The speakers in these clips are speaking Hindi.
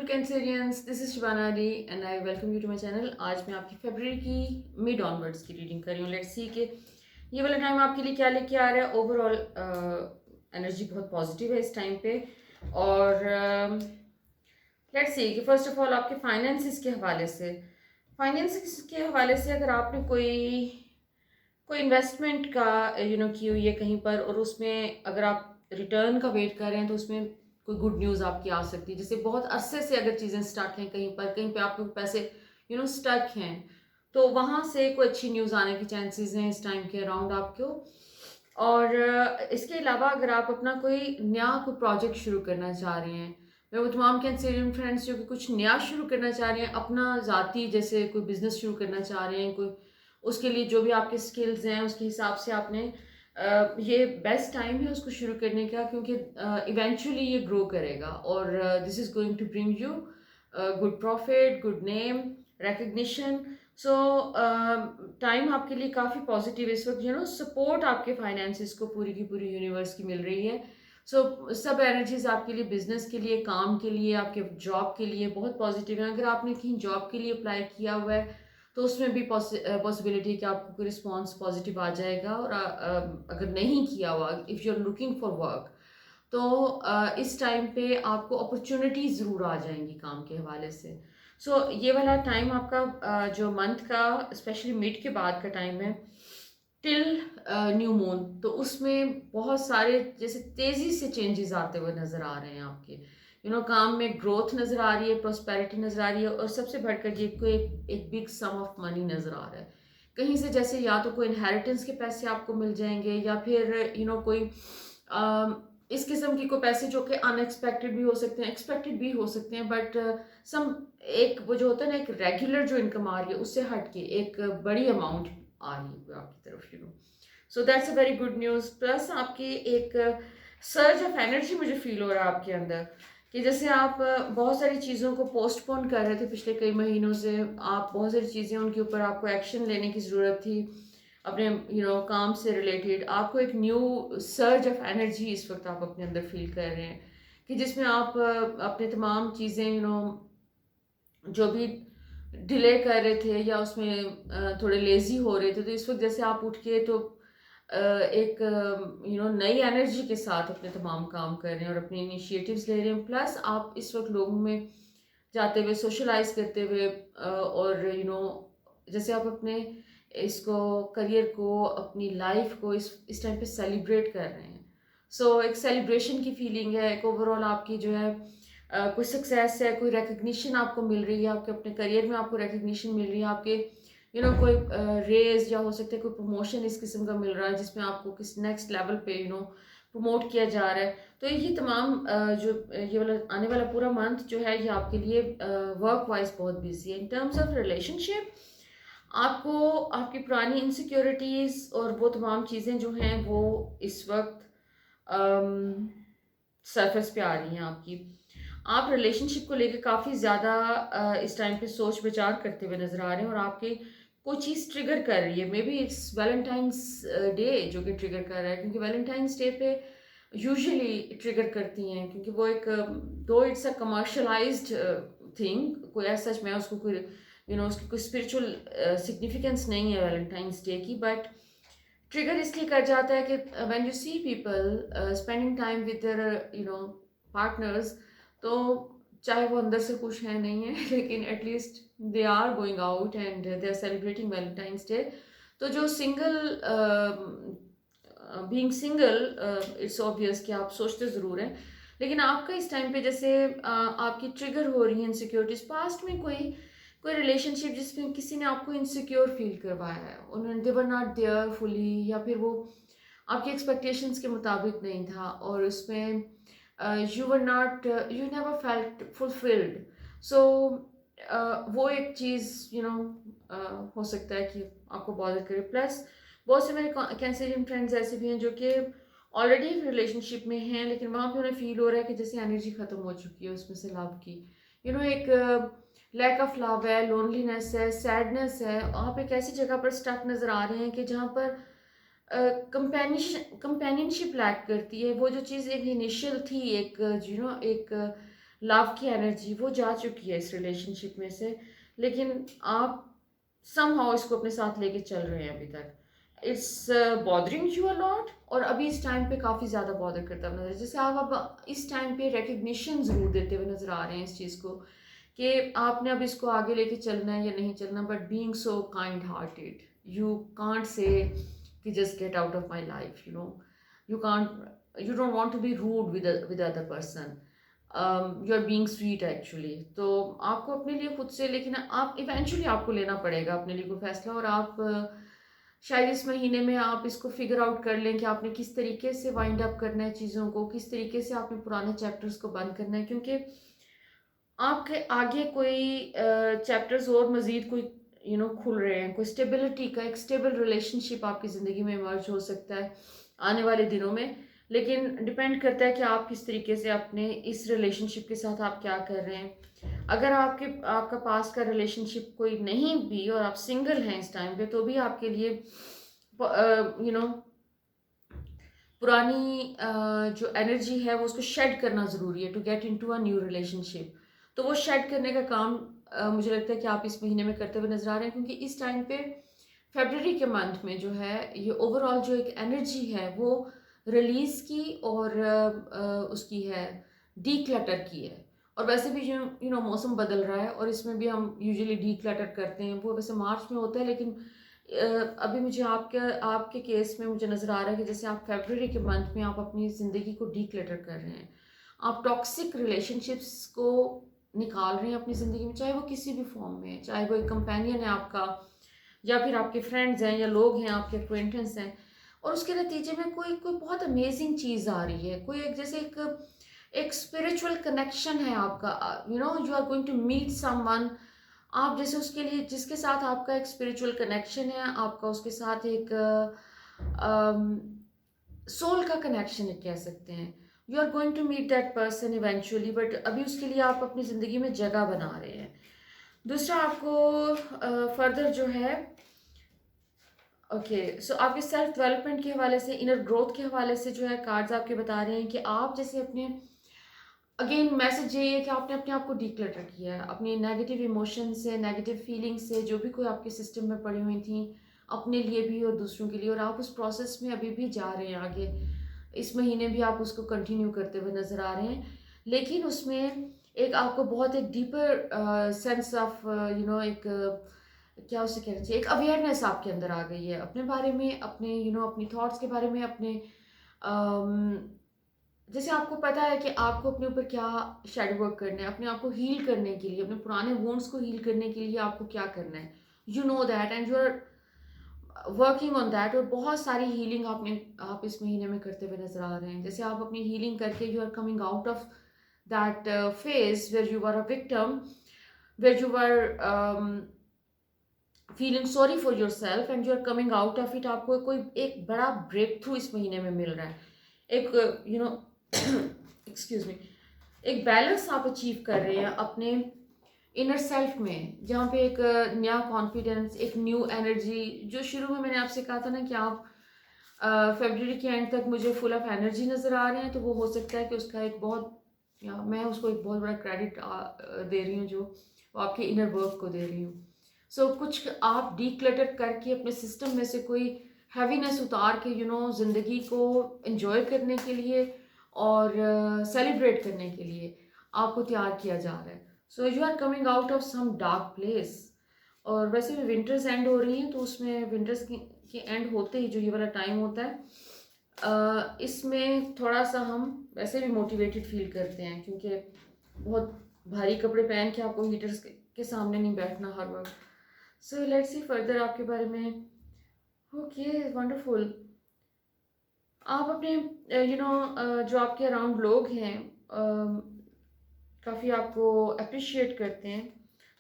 Cancerians, this is Shivana Ali and I welcome you to my channel. आज मैं आपकी फरवरी की मिड ऑनवर्ड्स की रीडिंग कर रही हूँ। लेट्स सी कि ये वाला टाइम आपके लिए क्या लेके आ रहा है। ओवरऑल एनर्जी बहुत पॉजिटिव है इस टाइम पे। और लेट्स सी कि फर्स्ट ऑफ ऑल आपके फाइनेंसिस के हवाले से अगर आपने कोई कोई इन्वेस्टमेंट का की हुई है कहीं पर, और उसमें अगर आप रिटर्न का वेट कर रहे हैं तो उसमें कोई गुड न्यूज़ आपकी आ सकती है। जैसे बहुत अरसे से अगर चीज़ें स्टक हैं कहीं पे आपके पैसे स्टक हैं, तो वहाँ से कोई अच्छी न्यूज़ आने की चांसेस हैं इस टाइम के अराउंड आपको। और इसके अलावा अगर आप अपना कोई प्रोजेक्ट शुरू करना चाह रहे हैं, मैं वो तमाम कैंसेरियन फ्रेंड्स जो कि कुछ नया शुरू करना चाह रहे हैं, अपना ज़ाती जैसे कोई बिजनेस शुरू करना चाह रहे हैं, कोई उसके लिए जो भी आपके स्किल्स हैं उसके हिसाब से आपने ये बेस्ट टाइम है उसको शुरू करने का, क्योंकि इवेंचुअली ये ग्रो करेगा और this is going to bring you good profit, good name, recognition. So time आपके लिए काफ़ी पॉजिटिव इस वक्त। सपोर्ट आपके फाइनेंसिस को पूरी की पूरी यूनिवर्स की मिल रही है। सब एनर्जीज आपके लिए, बिजनेस के लिए, काम के लिए, आपके जॉब के लिए बहुत पॉजिटिव है। अगर आपने कहीं जॉब के लिए अप्लाई किया हुआ है तो उसमें भी पॉसिबिलिटी है कि आपको कोई रिस्पॉन्स पॉजिटिव आ जाएगा। और अगर नहीं किया हुआ, if you are looking for work, तो इस टाइम पे आपको अपॉर्चुनिटीज ज़रूर आ जाएंगी काम के हवाले से। ये वाला टाइम आपका जो मंथ का स्पेशली मिड के बाद का टाइम है टिल न्यू मून, तो उसमें बहुत सारे जैसे तेज़ी से चेंजेस आते हुए नज़र आ रहे हैं आपके। काम में ग्रोथ नज़र आ रही है, प्रोस्पेरिटी नज़र आ रही है, और सबसे बढ़कर ये कोई एक बिग सम ऑफ मनी नज़र आ रहा है कहीं से। जैसे या तो कोई इनहेरिटेंस के पैसे आपको मिल जाएंगे, या फिर कोई इस किस्म की कोई पैसे जो कि अनएक्सपेक्टेड भी हो सकते हैं, एक्सपेक्टेड भी हो सकते हैं, बट सम एक वो जो होता है ना, एक रेगुलर जो इनकम आ रही है उससे हट के एक बड़ी अमाउंट आ रही है आपकी तरफ। So that's a very good news. Plus आपकी एक सर्ज ऑफ एनर्जी मुझे फील हो रहा है आपके अंदर, कि जैसे आप बहुत सारी चीज़ों को पोस्टपोन कर रहे थे पिछले कई महीनों से। आप बहुत सारी चीज़ें उनके ऊपर आपको एक्शन लेने की ज़रूरत थी अपने काम से रिलेटेड। आपको एक न्यू सर्ज ऑफ एनर्जी इस वक्त आप अपने अंदर फील कर रहे हैं, कि जिसमें आप अपने तमाम चीज़ें जो भी डिले कर रहे थे या उसमें थोड़े लेजी हो रहे थे, तो इस वक्त जैसे आप उठ के तो एक नई एनर्जी के साथ अपने तमाम काम कर रहे हैं और अपने इनिशिएटिव्स ले रहे हैं। प्लस आप इस वक्त लोगों में जाते हुए, सोशलाइज करते हुए और जैसे आप अपने इसको करियर को, अपनी लाइफ को इस टाइम पे सेलिब्रेट कर रहे हैं। एक सेलिब्रेशन की फीलिंग है, एक ओवरऑल आपकी जो है कोई सक्सेस है, कोई रिकग्निशन आपको मिल रही है, आपके अपने करियर में आपको रिकग्निशन मिल रही है, आपके कोई रेज या हो सकता है कोई प्रमोशन इस किस्म का मिल रहा है जिसमें आपको किस नेक्स्ट लेवल पे प्रमोट किया जा रहा है। तो ये तमाम जो ये वाला आने वाला पूरा मंथ जो है ये आपके लिए वर्क वाइज बहुत बिजी है। इन टर्म्स ऑफ रिलेशनशिप, आपको आपकी पुरानी इनसिक्योरिटीज़ और वो तमाम चीज़ें जो हैं वो इस वक्त सरफेस पे आ रही हैं आपकी। आप रिलेशनशिप को लेकर काफ़ी ज़्यादा इस टाइम पे सोच विचार करते हुए नज़र आ रहे हैं, और आपकी कोई चीज़ ट्रिगर कर रही है। May be it's Valentine's day जो कि ट्रिगर कर रहा है, क्योंकि वैलेंटाइंस डे पे यूजुअली ट्रिगर करती हैं, क्योंकि वो एक दो इट्स अ कमर्शलाइज्ड थिंग, कोई ऐसा मैं उसको कोई उसकी कोई स्पिरिचुअल सिग्निफिकेंस नहीं है वैलेंटाइंस डे की, बट ट्रिगर इसलिए कर जाता है कि when you see people spending time with their partners, तो चाहे वो अंदर से खुश है नहीं है लेकिन at least they are going out and they are celebrating Valentine's Day. तो जो single being single, it's obvious कि आप सोचते ज़रूर हैं, लेकिन आपका इस टाइम पे जैसे आपकी ट्रिगर हो रही है इनसिक्योरिटीज। पास्ट में कोई कोई रिलेशनशिप जिसमें किसी ने आपको इनसिक्योर फील करवाया है, उन्होंने दे वर नॉट देयर फुली, या फिर वो आपकी एक्सपेक्टेशंस के मुताबिक नहीं था, और उसमें you were not, you never felt fulfilled. So वो एक चीज़ हो सकता है कि आपको बॉदर करे। प्लस बहुत से मेरे कैंसरियन फ्रेंड्स ऐसे भी हैं जो कि ऑलरेडी रिलेशनशिप में हैं, लेकिन वहाँ पे उन्हें फील हो रहा है कि जैसे एनर्जी ख़त्म हो चुकी है उसमें से लव की। एक लैक ऑफ लव है, लोनलीनेस है, सैडनेस है। आप एक ऐसी जगह पर स्टक नज़र आ रहे हैं कि जहाँ पर कंपेनियनशिप लैक करती है। वो जो चीज़ एक इनिशियल थी, एक एक लव की एनर्जी वो जा चुकी है इस रिलेशनशिप में से, लेकिन आप समहाउ इसको अपने साथ लेके चल रहे हैं अभी तक। It's bothering you a lot, और अभी इस टाइम पे काफ़ी ज़्यादा बॉदर करता हुआ नजर, जैसे आप अब इस टाइम पे रिकग्निशन ज़रूर देते हुए नजर आ रहे हैं इस चीज़ को कि आपने अब इसको आगे लेके चलना है या नहीं चलना, but being so kind hearted you can't say कि just get out of my life, you know, you can't, you don't want to be rude with other person, you are being sweet actually. तो आपको अपने लिए खुद से, लेकिन आप इवेंचुअली आपको लेना पड़ेगा अपने लिए कोई फैसला, और आप शायद इस महीने में आप इसको फिगर आउट कर लें कि आपने किस तरीके से वाइंड अप करना है चीज़ों को, किस तरीके से आपने पुराने चैप्टर्स को बंद करना है, क्योंकि आपके आगे कोई चैप्टर्स और मज़ीद कोई खुल रहे हैं, कोई स्टेबिलिटी का एक स्टेबल रिलेशनशिप आपकी ज़िंदगी में इमर्ज हो सकता है आने वाले दिनों में। लेकिन डिपेंड करता है कि आप किस तरीके से अपने इस रिलेशनशिप के साथ आप क्या कर रहे हैं। अगर आपका पास का रिलेशनशिप कोई नहीं भी और आप सिंगल हैं इस टाइम पे, तो भी आपके लिए पुरानी जो एनर्जी है वो उसको शेड करना ज़रूरी है to get into a new relationship. तो वो शेड करने का काम मुझे लगता है कि आप इस महीने में करते हुए नजर आ रहे हैं, क्योंकि इस टाइम पे फरवरी के मंथ में जो है ये ओवरऑल जो एक एनर्जी है वो रिलीज की और उसकी है डी क्लटर की है। और वैसे भी मौसम बदल रहा है और इसमें भी हम यूजुअली डी क्लटर करते हैं, वो वैसे मार्च में होता है, लेकिन अभी मुझे आपके केस में मुझे नज़र आ रहा है कि जैसे आप फरवरी के मंथ में आप अपनी ज़िंदगी को डी क्लटर कर रहे हैं, आप टॉक्सिक रिलेशनशिप्स को निकाल रहे हैं अपनी ज़िंदगी में, चाहे वो किसी भी फॉर्म में है, चाहे वो एक कंपेनियन है आपका, या फिर आपके फ्रेंड्स हैं, या लोग हैं आपके अक्वेंटेंस हैं, और उसके नतीजे में कोई कोई बहुत अमेजिंग चीज़ आ रही है, कोई एक जैसे एक स्पिरिचुअल कनेक्शन है आपका, you are going to meet someone, आप जैसे उसके लिए जिसके साथ आपका एक स्पिरिचुअल कनेक्शन है, आपका उसके साथ एक सोल का कनेक्शन है कह सकते हैं। You are going to meet that person eventually, but अभी उसके लिए आप अपनी ज़िंदगी में जगह बना रहे हैं। दूसरा आपको फर्दर जो है सो आपके सेल्फ डेवलपमेंट के हवाले से, इनर ग्रोथ के हवाले से जो है कार्ड्स आपके बता रहे हैं कि आप जैसे अपने, अगेन मैसेज यही है कि आपने अपने आप को डिक्लटर किया है अपनी नेगेटिव इमोशन से, नेगेटिव फीलिंग से, जो भी कोई आपके सिस्टम में पड़ी हुई थी अपने लिए भी और दूसरों के लिए, और आप उस प्रोसेस में अभी भी जा रहे हैं आगे। इस महीने भी आप उसको कंटिन्यू करते हुए नज़र आ रहे हैं, लेकिन उसमें एक आपको बहुत एक डीपर सेंस ऑफ एक क्या उसे कहना चाहिए, एक अवेयरनेस आपके अंदर आ गई है अपने बारे में, अपने अपनी थॉट्स के बारे में, अपने जैसे आपको पता है कि आपको अपने ऊपर क्या शेडो वर्क करना है, अपने आप को हील करने के लिए, अपने पुराने वोन्स को हील करने के लिए आपको क्या करना है, you know that and you are working on that. और बहुत सारी हीलिंग आप इस महीने में करते हुए नजर आ रहे हैं, जैसे आप अपनी हीलिंग करके you are coming out of that phase where you are a victim, where you are feeling sorry for yourself and you are coming out of it. आपको कोई एक बड़ा ब्रेक थ्रू इस महीने में मिल रहा है, एक एक्सक्यूज मी, एक बैलेंस आप अचीव कर रहे हैं अपने इनर सेल्फ में, जहाँ पे एक नया कॉन्फिडेंस, एक न्यू एनर्जी, जो शुरू में मैंने आपसे कहा था ना कि आप फरवरी के एंड तक मुझे फुल ऑफ एनर्जी नज़र आ रहे हैं, तो वो हो सकता है कि उसका एक बहुत, या मैं उसको एक बहुत बड़ा क्रेडिट दे रही हूँ, जो वो आपके इनर वर्क को दे रही हूँ। सो कुछ आप डीक्लटर करके अपने सिस्टम में से कोई हैवीनेस उतार के ज़िंदगी को एंजॉय करने के लिए और सेलिब्रेट करने के लिए आपको तैयार किया जा रहा है। So you are coming out of some dark place. और वैसे भी विंटर्स एंड हो रही हैं, तो उसमें विंटर्स की एंड होते ही जो ये वाला टाइम होता है, इसमें थोड़ा सा हम वैसे भी मोटिवेटेड फील करते हैं, क्योंकि बहुत भारी कपड़े पहन के आपको हीटर्स के सामने नहीं बैठना हर वक्त। सो लेट्स सी फर्दर आपके बारे में। Okay, wonderful. आप अपने जो आपके अराउंड लोग हैं काफ़ी आपको अप्रिशिएट करते हैं,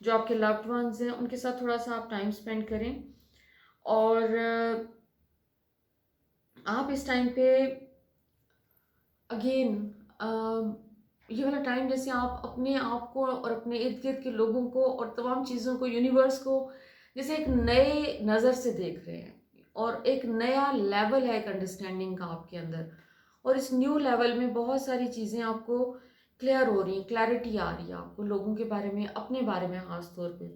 जो आपके लव्ड वंस हैं उनके साथ थोड़ा सा आप टाइम स्पेंड करें। और आप इस टाइम पे अगेन ये वाला टाइम जैसे आप अपने आप को और अपने इर्द गिर्द के लोगों को और तमाम चीज़ों को, यूनिवर्स को जैसे एक नए नज़र से देख रहे हैं, और एक नया लेवल है एक अंडरस्टैंडिंग का आपके अंदर, और इस न्यू लेवल में बहुत सारी चीज़ें आपको क्लियर हो रही हैं, क्लैरिटी आ रही है आपको लोगों के बारे में, अपने बारे में ख़ास तौर पे।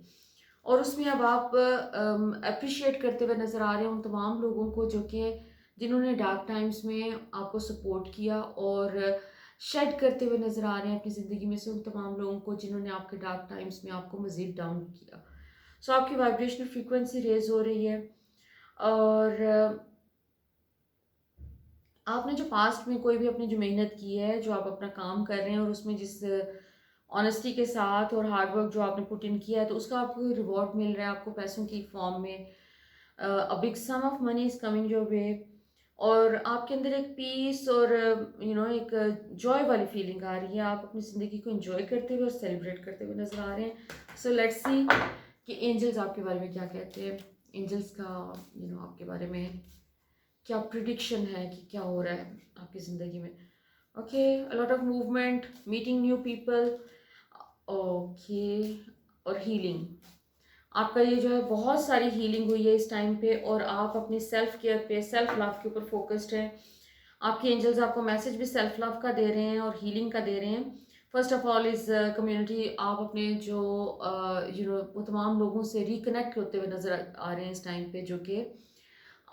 और उसमें अब आप एप्रिशिएट करते हुए नज़र आ रहे हैं उन तमाम लोगों को जो कि जिन्होंने डार्क टाइम्स में आपको सपोर्ट किया, और शेड करते हुए नज़र आ रहे हैं अपनी ज़िंदगी में से उन तमाम लोगों को जिन्होंने आपके डार्क टाइम्स में आपको मज़ीद डाउन किया। सो आपकी वाइब्रेशनल फ्रीक्वेंसी रेज़ हो रही है। और आपने जो पास्ट में कोई भी अपनी जो मेहनत की है, जो आप अपना काम कर रहे हैं और उसमें जिस ऑनेस्टी के साथ और हार्ड वर्क जो आपने पुट इन किया है, तो उसका आपको रिवॉर्ड मिल रहा है आपको पैसों की फॉर्म में। A big sum of money is coming your way, और आपके अंदर एक पीस और एक जॉय वाली फीलिंग आ रही है। आप अपनी ज़िंदगी को एंजॉय करते हुए और सेलिब्रेट करते हुए नज़र आ रहे हैं। सो लेट्स सी कि एंजल्स आपके बारे में क्या कहते हैं। एंजल्स का आपके बारे में क्या प्रिडिक्शन है कि क्या हो रहा है आपकी ज़िंदगी में। Okay, a lot of movement, meeting new people. Okay, और हीलिंग। आपका ये जो है बहुत सारी हीलिंग हुई है इस टाइम पे, और आप अपनी सेल्फ केयर पे, सेल्फ लव के ऊपर फोकस्ड हैं। आपके एंजल्स आपको मैसेज भी सेल्फ लव का दे रहे हैं और हीलिंग का दे रहे हैं। फर्स्ट ऑफ ऑल इस कम्युनिटी, आप अपने जो वो तमाम लोगों से रिकनेक्ट होते हुए नज़र आ रहे हैं इस टाइम पे जो कि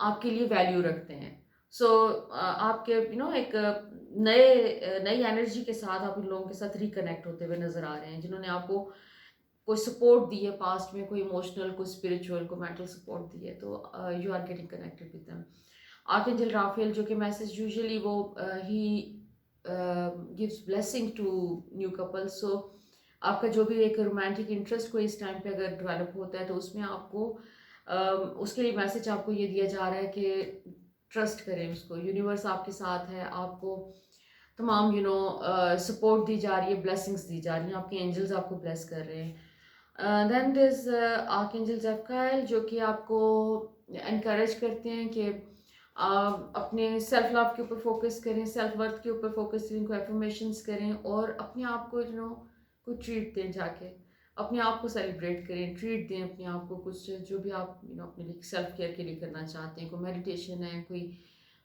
आपके लिए वैल्यू रखते हैं। सो आपके एक नई एनर्जी के साथ आप उन लोगों के साथ रिकनेक्ट होते हुए नज़र आ रहे हैं जिन्होंने आपको कोई सपोर्ट दी है पास्ट में, कोई इमोशनल, कोई स्पिरिचुअल, कोई मेंटल सपोर्ट दी है, तो you are getting connected with them. Archangel Raphael जो कि मैसेज यूजुअली वो ही gives blessing to new couples. So आपका जो भी एक रोमांटिक इंटरेस्ट कोई इस टाइम पे अगर डेवलप होता है तो उसमें आपको उसके लिए मैसेज आपको ये दिया जा रहा है कि ट्रस्ट करें उसको, यूनिवर्स आपके साथ है, आपको तमाम सपोर्ट दी जा रही है, ब्लेसिंग्स दी जा रही हैं, आपके एंजल्स आपको ब्लेस कर रहे हैं। देन दिस आर्कएंजल ज़ेफकाएल जो कि आपको एनकरेज करते हैं कि अपने सेल्फ लव के ऊपर फोकस करें, सेल्फ वर्थ के ऊपर फोकस करें, को एफर्मेशंस करें और अपने आप को को ट्रीट दें, जाके अपने आप को सेलिब्रेट करें, ट्रीट दें अपने आप को, कुछ जो भी आप अपने लिए सेल्फ केयर के लिए करना चाहते हैं। कोई मेडिटेशन है, कोई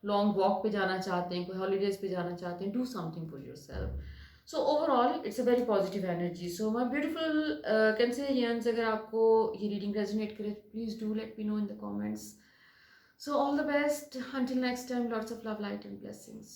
लॉन्ग वॉक पे जाना चाहते हैं, कोई हॉलीडेज पे जाना चाहते हैं, do something for yourself. So overall it's a very positive energy. So my beautiful Cancerians, अगर आपको ये रीडिंग रेजोनेट करे please do let me know in the comments. So all the best. Until next time, lots of love, light and blessings.